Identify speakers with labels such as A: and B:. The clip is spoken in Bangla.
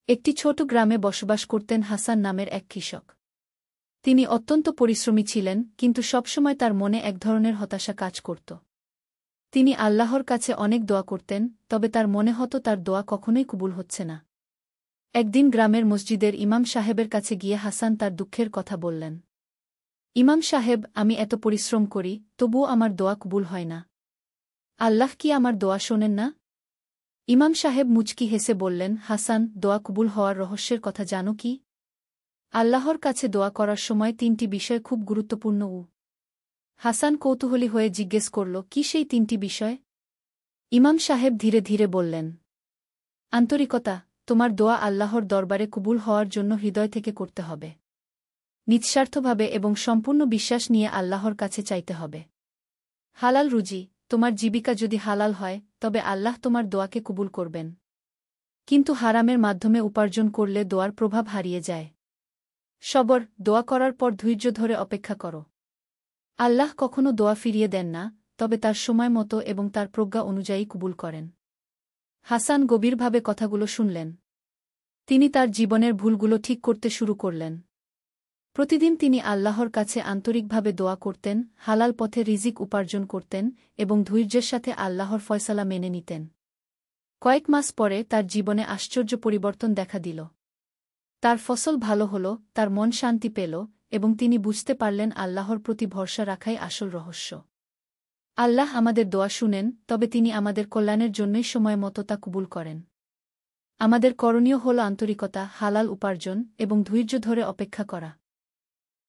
A: একটি ছোট গ্রামে বসবাস করতেন হাসান নামের এক কৃষক। তিনি অত্যন্ত পরিশ্রমী ছিলেন, কিন্তু সবসময় তার মনে এক ধরনের হতাশা কাজ করত। তিনি আল্লাহর কাছে অনেক দোয়া করতেন, তবে তার মনে হতো তার দোয়া কখনোই কবুল হচ্ছে না। একদিন গ্রামের মসজিদের ইমাম সাহেবের কাছে গিয়ে হাসান তার দুঃখের কথা বললেন। ইমাম সাহেব, আমি এত পরিশ্রম করি, তবুও আমার দোয়া কবুল হয় না। আল্লাহ কি আমার দোয়া শোনেন না? ইমাম সাহেব মুচকি হেসে বললেন, হাসান, দোয়া কবুল হওয়ার রহস্যের কথা জানো কি? আল্লাহর কাছে দোয়া করার সময় ৩টি বিষয় খুব গুরুত্বপূর্ণ। হাসান কৌতূহলী হয়ে জিজ্ঞেস করল, কি সেই ৩টি বিষয়? ইমাম সাহেব ধীরে ধীরে বললেন, আন্তরিকতা, তোমার দোয়া আল্লাহর দরবারে কবুল হওয়ার জন্য হৃদয় থেকে করতে হবে। নিঃস্বার্থভাবে এবং সম্পূর্ণ বিশ্বাস নিয়ে আল্লাহর কাছে চাইতে হবে। হালাল রুজি, তোমার জীবিকা যদি হালাল হয়, তবে আল্লাহ তোমার দোয়াকে কবুল করবেন। কিন্তু হারামের মাধ্যমে উপার্জন করলে দোয়ার প্রভাব হারিয়ে যায়। সবর, দোয়া করার পর ধৈর্য ধরে অপেক্ষা করো। আল্লাহ কখনো দোয়া ফিরিয়ে দেন না, তবে তার সময় মতো এবং তার প্রজ্ঞা অনুযায়ী কবুল করেন। হাসান গভীরভাবে কথাগুলো শুনলেন। তিনি তার জীবনের ভুলগুলো ঠিক করতে শুরু করলেন। প্রতিদিন তিনি আল্লাহর কাছে আন্তরিকভাবে দোয়া করতেন, হালাল পথে রিজিক উপার্জন করতেন এবং ধৈর্যের সাথে আল্লাহর ফয়সালা মেনে নিতেন। কয়েক মাস পরে তার জীবনে আশ্চর্য পরিবর্তন দেখা দিল। তার ফসল ভালো হল, তার মন শান্তি পেল এবং তিনি বুঝতে পারলেন আল্লাহর প্রতি ভরসা রাখাই আসল রহস্য। আল্লাহ আমাদের দোয়া শুনেন, তবে তিনি আমাদের কল্যাণের জন্যই সময় মতো তা কবুল করেন। আমাদের করণীয় হল আন্তরিকতা, হালাল উপার্জন এবং ধৈর্য ধরে অপেক্ষা করা।